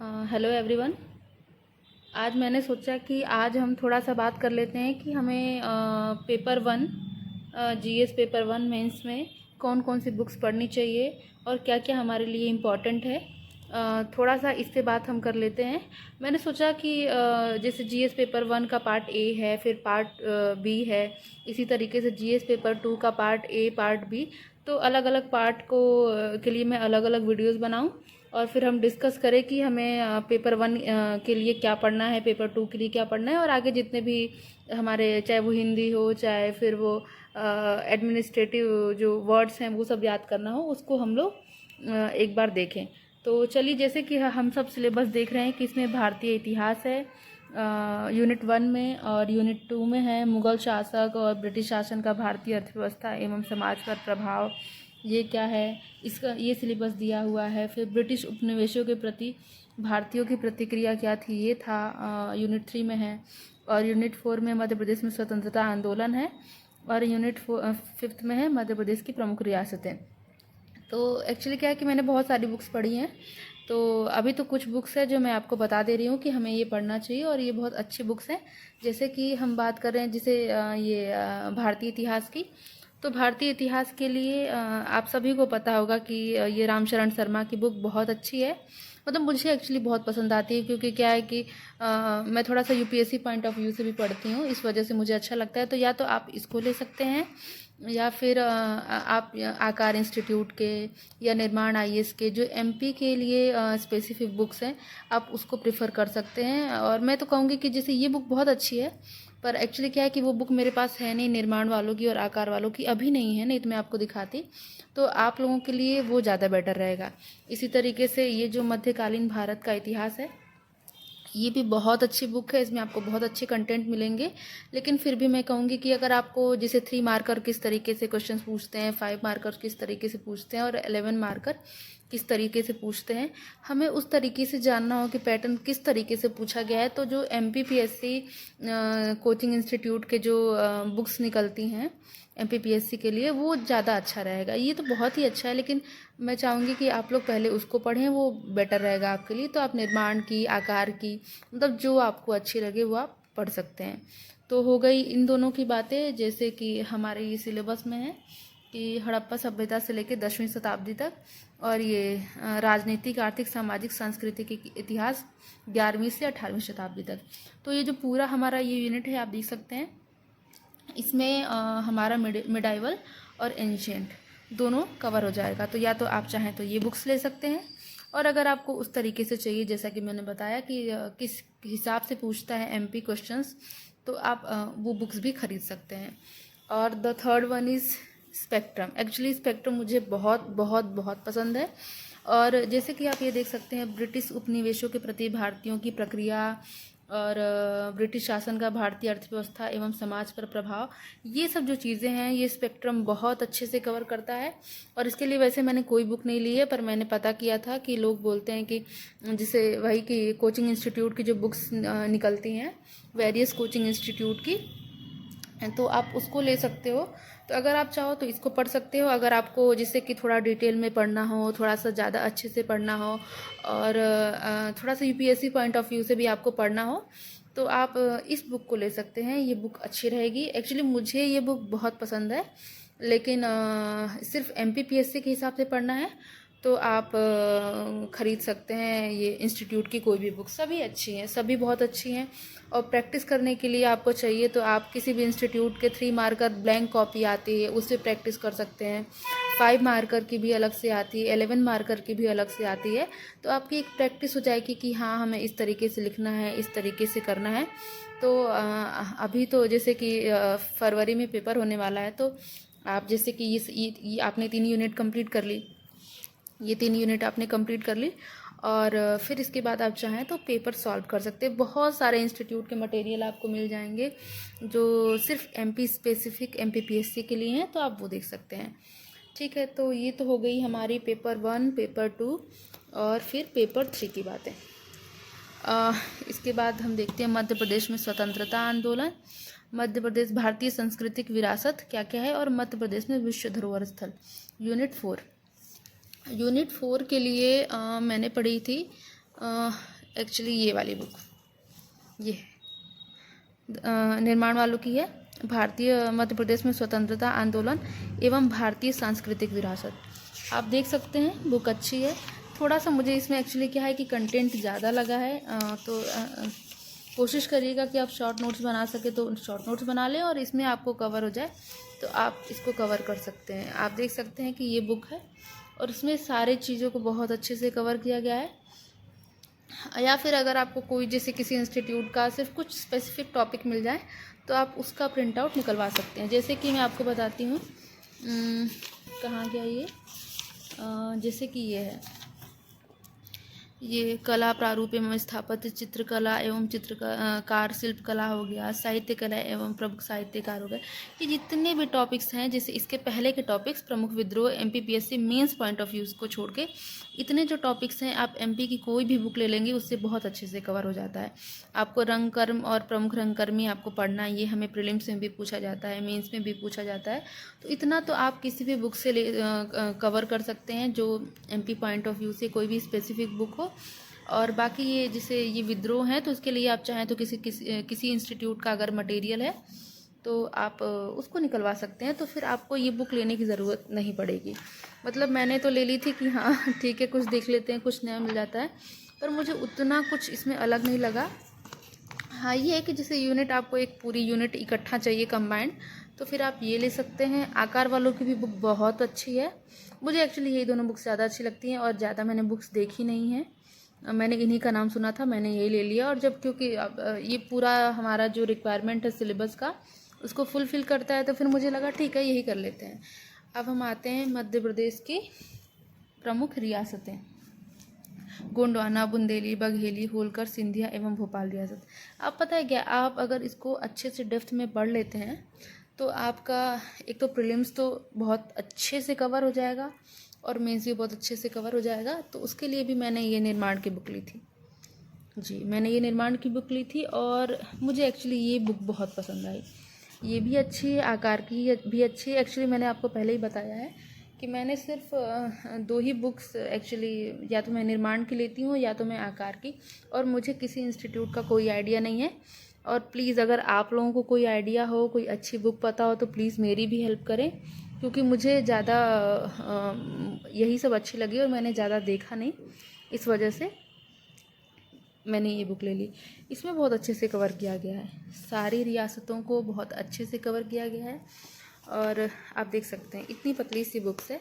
Hello everyone. आज मैंने सोचा कि आज हम थोड़ा सा बात कर लेते हैं कि हमें paper one GS paper one mains में कौन कौन सी बुक्स पढ़नी चाहिए और क्या क्या हमारे लिए इम्पॉर्टेंट है। थोड़ा सा इस पे बात हम कर लेते हैं। मैंने सोचा कि जैसे जीएस पेपर वन का पार्ट ए है, फिर पार्ट बी है, इसी तरीके से जीएस पेपर टू का पार्ट ए पार्ट बी, तो अलग अलग पार्ट को के लिए मैं अलग अलग वीडियोस बनाऊं और फिर हम डिस्कस करें कि हमें पेपर वन के लिए क्या पढ़ना है, पेपर टू के लिए क्या पढ़ना है, और आगे जितने भी हमारे, चाहे वो हिंदी हो चाहे फिर वो एडमिनिस्ट्रेटिव जो वर्ड्स हैं वो सब याद करना हो, उसको हम लोग एक बार देखें। तो चलिए, जैसे कि हम सब सिलेबस देख रहे हैं कि इसमें भारतीय इतिहास है यूनिट वन में, और यूनिट टू में है मुगल शासक और ब्रिटिश शासन का भारतीय अर्थव्यवस्था एवं समाज पर प्रभाव, ये क्या है, इसका ये सिलेबस दिया हुआ है। फिर ब्रिटिश उपनिवेशों के प्रति भारतीयों की प्रतिक्रिया क्या थी, ये था यूनिट थ्री में है। और यूनिट फोर में मध्य प्रदेश में स्वतंत्रता आंदोलन है, और यूनिट फिफ्थ में है मध्य प्रदेश की प्रमुख रियासतें। तो एक्चुअली क्या है कि मैंने बहुत सारी बुक्स पढ़ी हैं, तो अभी तो कुछ बुक्स है जो मैं आपको बता दे रही हूँ कि हमें ये पढ़ना चाहिए, और ये बहुत अच्छी बुक्स हैं। जैसे कि हम बात कर रहे हैं जैसे ये भारतीय इतिहास की, तो भारतीय इतिहास के लिए आप सभी को पता होगा कि ये रामशरण शर्मा की बुक बहुत अच्छी है। मतलब मुझे एक्चुअली बहुत पसंद आती है, क्योंकि क्या है कि मैं थोड़ा सा यूपीएससी पॉइंट ऑफ व्यू से भी पढ़ती हूँ, इस वजह से मुझे अच्छा लगता है। तो या तो आप इसको ले सकते हैं, या फिर आप आकार इंस्टीट्यूट के या निर्माण आईएएस के जो एमपी के लिए स्पेसिफिक बुक्स हैं, आप उसको प्रेफर कर सकते हैं। और मैं तो कहूँगी कि जैसे ये बुक बहुत अच्छी है, पर एक्चुअली क्या है कि वो बुक मेरे पास है नहीं, निर्माण वालों की और आकार वालों की अभी नहीं है, नहीं तो मैं आपको दिखाती। तो आप लोगों के लिए वो ज़्यादा बेटर रहेगा। इसी तरीके से ये जो मध्यकालीन भारत का इतिहास है, ये भी बहुत अच्छी बुक है, इसमें आपको बहुत अच्छे कंटेंट मिलेंगे। लेकिन फिर भी मैं कहूँगी कि अगर आपको जैसे 3 मार्कर किस तरीके से क्वेश्चन पूछते हैं, 5 मार्कर किस तरीके से पूछते हैं, और 11 मार्कर किस तरीके से पूछते हैं, हमें उस तरीके से जानना हो कि पैटर्न किस तरीके से पूछा गया है, तो जो एमपीपीएससी कोचिंग इंस्टीट्यूट के जो बुक्स निकलती हैं एमपीपीएससी के लिए, वो ज़्यादा अच्छा रहेगा। ये तो बहुत ही अच्छा है, लेकिन मैं चाहूँगी कि आप लोग पहले उसको पढ़ें, वो बेटर रहेगा आपके लिए। तो आप निर्माण की, आकार की, मतलब जो आपको अच्छी लगे वो आप पढ़ सकते हैं। तो हो गई इन दोनों की बातें। जैसे कि हमारे ये सिलेबस में है कि हड़प्पा सभ्यता से लेकर 10वीं शताब्दी तक, और ये राजनीतिक, आर्थिक, सामाजिक, सांस्कृतिक इतिहास 11वीं से 18वीं शताब्दी तक। तो ये जो पूरा हमारा ये यूनिट है, आप देख सकते हैं, इसमें हमारा मिडाइवल और एंशिएंट दोनों कवर हो जाएगा। तो या तो आप चाहें तो ये बुक्स ले सकते हैं, और अगर आपको उस तरीके से चाहिए जैसा कि मैंने बताया कि किस हिसाब से पूछता है एमपी क्वेश्चंस, तो आप वो बुक्स भी खरीद सकते हैं। और the third one is spectrum. Actually spectrum मुझे बहुत बहुत बहुत पसंद है। और जैसे कि आप ये देख सकते हैं, ब्रिटिश उपनिवेशों के प्रति भारतीयों की प्रक्रिया, और ब्रिटिश शासन का भारतीय अर्थव्यवस्था एवं समाज पर प्रभाव, ये सब जो चीज़ें हैं ये स्पेक्ट्रम बहुत अच्छे से कवर करता है। और इसके लिए वैसे मैंने कोई बुक नहीं ली है, पर मैंने पता किया था कि लोग बोलते हैं कि जैसे वही कि कोचिंग इंस्टीट्यूट की जो बुक्स निकलती हैं, वेरियस कोचिंग इंस्टीट्यूट की, तो आप उसको ले सकते हो। तो अगर आप चाहो तो इसको पढ़ सकते हो। अगर आपको जिससे कि थोड़ा डिटेल में पढ़ना हो, थोड़ा सा ज़्यादा अच्छे से पढ़ना हो, और थोड़ा सा यूपीएससी पॉइंट ऑफ व्यू से भी आपको पढ़ना हो, तो आप इस बुक को ले सकते हैं। ये बुक अच्छी रहेगी। एक्चुअली मुझे ये बुक बहुत पसंद है, लेकिन सिर्फ एमपीपीएससी के हिसाब से पढ़ना है तो आप ख़रीद सकते हैं ये इंस्टीट्यूट की कोई भी बुक। सभी अच्छी हैं, सभी बहुत अच्छी हैं। और प्रैक्टिस करने के लिए आपको चाहिए तो आप किसी भी इंस्टीट्यूट के 3 मार्कर ब्लैंक कॉपी आती है, उससे प्रैक्टिस कर सकते हैं। 5 मार्कर की भी अलग से आती है, 11 मार्कर की भी अलग से आती है। तो आपकी एक प्रैक्टिस हो जाएगी कि हाँ, हमें इस तरीके से लिखना है, इस तरीके से करना है। तो अभी तो जैसे कि फरवरी में पेपर होने वाला है, तो आप जैसे कि ये आपने 3 यूनिट कंप्लीट कर ली, ये 3 यूनिट आपने कंप्लीट कर ली, और फिर इसके बाद आप चाहें तो पेपर सॉल्व कर सकते हैं। बहुत सारे इंस्टीट्यूट के मटेरियल आपको मिल जाएंगे जो सिर्फ एमपी स्पेसिफिक एमपीपीएससी के लिए हैं, तो आप वो देख सकते हैं। ठीक है, तो ये तो हो गई हमारी पेपर 1, पेपर 2 और फिर पेपर 3 की बातें। इसके बाद हम देखते हैं मध्य प्रदेश में स्वतंत्रता आंदोलन, मध्य प्रदेश भारतीय सांस्कृतिक विरासत क्या क्या है, और मध्य प्रदेश में विश्व धरोहर स्थल। यूनिट 4 के लिए मैंने पढ़ी थी एक्चुअली ये वाली बुक ये निर्माण वालों की है, भारतीय मध्य प्रदेश में स्वतंत्रता आंदोलन एवं भारतीय सांस्कृतिक विरासत। आप देख सकते हैं बुक अच्छी है। थोड़ा सा मुझे इसमें एक्चुअली क्या है कि कंटेंट ज़्यादा लगा है, तो कोशिश करिएगा कि आप शॉर्ट नोट्स बना सके तो शॉर्ट नोट्स बना लें, और इसमें आपको कवर हो जाए तो आप इसको कवर कर सकते हैं। आप देख सकते हैं कि ये बुक है और इसमें सारे चीज़ों को बहुत अच्छे से कवर किया गया है। या फिर अगर आपको कोई जैसे किसी इंस्टीट्यूट का सिर्फ कुछ स्पेसिफिक टॉपिक मिल जाए तो आप उसका प्रिंट आउट निकलवा सकते हैं। जैसे कि मैं आपको बताती हूँ, कहाँ गया ये, जैसे कि ये है, ये कला प्रारूप एवं स्थापत्य चित्रकला एवं चित्रकार शिल्पकला हो गया, साहित्य कला एवं प्रमुख साहित्यकार हो गए। ये जितने भी टॉपिक्स हैं, जैसे इसके पहले के टॉपिक्स प्रमुख विद्रोह MPPSC mains point of view को छोड़ के इतने जो टॉपिक्स हैं, आप एमपी की कोई भी बुक ले लेंगे उससे बहुत अच्छे से कवर हो जाता है। आपको रंग कर्म और प्रमुख रंगकर्मी आपको पढ़ना है, ये हमें प्रीलिम्स में भी पूछा जाता है, मेंस में भी पूछा जाता है। तो इतना तो आप किसी भी बुक से कवर कर सकते हैं जो एमपी पॉइंट ऑफ व्यू से कोई भी स्पेसिफिक बुक हो। और बाकी ये जैसे ये विद्रोह है तो इसके लिए आप चाहें तो किसी इंस्टीट्यूट का अगर मटेरियल है तो आप उसको निकलवा सकते हैं, तो फिर आपको ये बुक लेने की ज़रूरत नहीं पड़ेगी। मतलब मैंने तो ले ली थी कि हाँ ठीक है, कुछ देख लेते हैं, कुछ नया मिल जाता है, पर मुझे उतना कुछ इसमें अलग नहीं लगा। हाँ ये है कि जैसे यूनिट आपको एक पूरी यूनिट इकट्ठा चाहिए कंबाइंड, तो फिर आप ये ले सकते हैं। आकार वालों की भी बुक बहुत अच्छी है। मुझे एक्चुअली यही दोनों बुक्स ज़्यादा अच्छी लगती हैं और ज़्यादा मैंने बुक्स देखी नहीं हैं, मैंने इन्हीं का नाम सुना था, मैंने यही ले लिया। और जब क्योंकि अब ये पूरा हमारा जो रिक्वायरमेंट है सिलेबस का उसको फुलफ़िल करता है, तो फिर मुझे लगा ठीक है यही कर लेते हैं। अब हम आते हैं मध्य प्रदेश की प्रमुख रियासतें, गोंडवाना, बुंदेली, बघेली, होलकर, सिंधिया एवं भोपाल रियासत। आप पता है क्या, आप अगर इसको अच्छे से डेप्थ में पढ़ लेते हैं तो आपका एक तो प्रीलिम्स तो बहुत अच्छे से कवर हो जाएगा और मेंस भी बहुत अच्छे से कवर हो जाएगा। तो उसके लिए भी मैंने ये निर्माण की बुक ली थी। जी, मैंने ये निर्माण की बुक ली थी और मुझे एक्चुअली ये बुक बहुत पसंद आई। ये भी अच्छी है, आकार की भी अच्छी है। एक्चुअली मैंने आपको पहले ही बताया है कि मैंने सिर्फ 2 ही बुक्स एक्चुअली, या तो मैं निर्माण की लेती हूँ या तो मैं आकार की, और मुझे किसी इंस्टीट्यूट का कोई आइडिया नहीं है। और प्लीज़ अगर आप लोगों को कोई आइडिया हो, कोई अच्छी बुक पता हो तो प्लीज़ मेरी भी हेल्प करें, क्योंकि मुझे ज़्यादा यही सब अच्छी लगी और मैंने ज़्यादा देखा नहीं, इस वजह से मैंने ये बुक ले ली। इसमें बहुत अच्छे से कवर किया गया है, सारी रियासतों को बहुत अच्छे से कवर किया गया है। और आप देख सकते हैं इतनी पतली सी बुक्स है,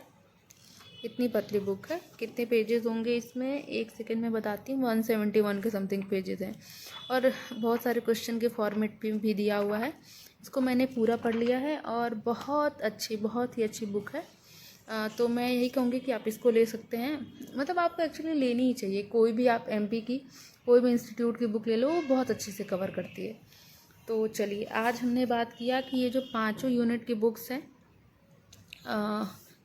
इतनी पतली बुक है। कितने पेजेस होंगे इसमें, एक सेकंड में बताती हूँ, 171 के समथिंग पेजेस हैं। और बहुत सारे क्वेश्चन के फॉर्मेट भी दिया हुआ है। इसको मैंने पूरा पढ़ लिया है और बहुत अच्छी, बहुत ही अच्छी बुक है। तो मैं यही कहूँगी कि आप इसको ले सकते हैं। मतलब आपको एक्चुअली लेनी ही चाहिए, कोई भी आप एमपी की कोई भी इंस्टीट्यूट की बुक ले लो, वो बहुत अच्छे से कवर करती है। तो चलिए, आज हमने बात किया कि ये जो 5 यूनिट की बुक्स हैं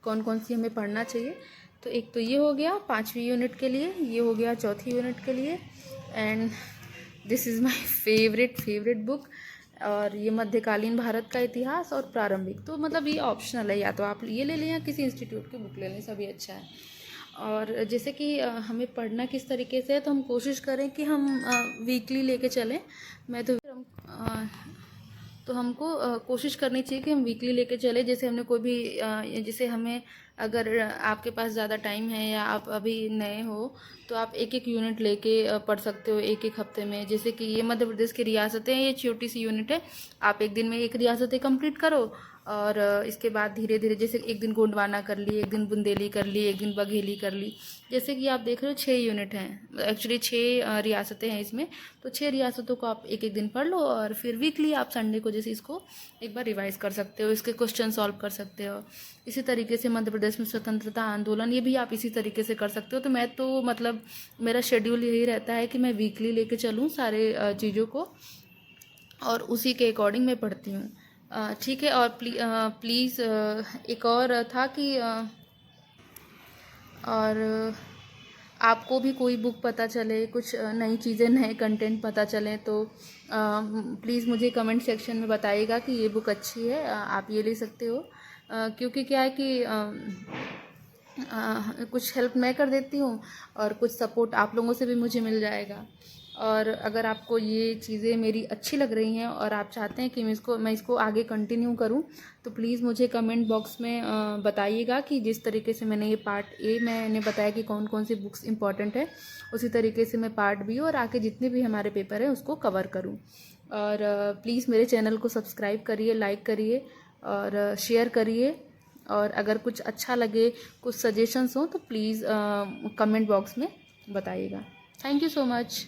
कौन कौन सी हमें पढ़ना चाहिए। तो एक तो ये हो गया 5वीं यूनिट के लिए, ये हो गया 4थी यूनिट के लिए, and this is my favourite book. और ये मध्यकालीन भारत का इतिहास और प्रारंभिक, तो मतलब ये ऑप्शनल है, या तो आप ये ले लें या किसी इंस्टीट्यूट की बुक ले लें, सभी अच्छा है। और जैसे कि हमें पढ़ना किस तरीके से है, तो हम कोशिश करें कि हम वीकली लेके चलें। मैं तो हमको कोशिश करनी चाहिए कि हम वीकली लेके चले। जैसे हमने कोई भी जैसे हमें अगर आपके पास ज़्यादा टाइम है या आप अभी नए हो तो आप एक एक यूनिट लेके पढ़ सकते हो एक एक हफ्ते में। जैसे कि ये मध्य प्रदेश की रियासतें, ये छोटी सी यूनिट है, आप एक दिन में एक रियासतें कंप्लीट करो और इसके बाद धीरे धीरे जैसे एक दिन गोंडवाना कर ली, एक दिन बुंदेली कर ली, एक दिन बघेली कर ली। जैसे कि आप देख रहे हो 6 यूनिट हैं, एक्चुअली 6 रियासतें हैं इसमें, तो 6 रियासतों को आप एक एक दिन पढ़ लो और फिर वीकली आप संडे को जैसे इसको एक बार रिवाइज कर सकते हो, इसके क्वेश्चन सॉल्व कर सकते हो। इसी तरीके से मध्य प्रदेश में स्वतंत्रता आंदोलन, ये भी आप इसी तरीके से कर सकते हो। तो मैं तो मतलब मेरा शेड्यूल यही रहता है कि मैं वीकली लेके चलूँ सारे चीज़ों को और उसी के अकॉर्डिंग मैं पढ़ती हूँ। ठीक है। और प्लीज़ एक और था कि और आपको भी कोई बुक पता चले, कुछ नई चीज़ें, नए कंटेंट पता चलें तो प्लीज़ मुझे कमेंट सेक्शन में बताइएगा कि ये बुक अच्छी है, आप ये ले सकते हो। क्योंकि क्या है कि कुछ हेल्प मैं कर देती हूँ और कुछ सपोर्ट आप लोगों से भी मुझे मिल जाएगा। और अगर आपको ये चीज़ें मेरी अच्छी लग रही हैं और आप चाहते हैं कि मैं इसको आगे कंटिन्यू करूँ, तो प्लीज़ मुझे कमेंट बॉक्स में बताइएगा कि जिस तरीके से मैंने ये पार्ट ए मैंने बताया कि कौन कौन सी बुक्स इंपॉर्टेंट है, उसी तरीके से मैं पार्ट बी और आगे जितने भी हमारे पेपर हैं उसको कवर करूँ। और प्लीज़ मेरे चैनल को सब्सक्राइब करिए, लाइक करिए और शेयर करिए। और अगर कुछ अच्छा लगे, कुछ सजेशंस हो, तो प्लीज़ कमेंट बॉक्स में बताइएगा। Thank you so much.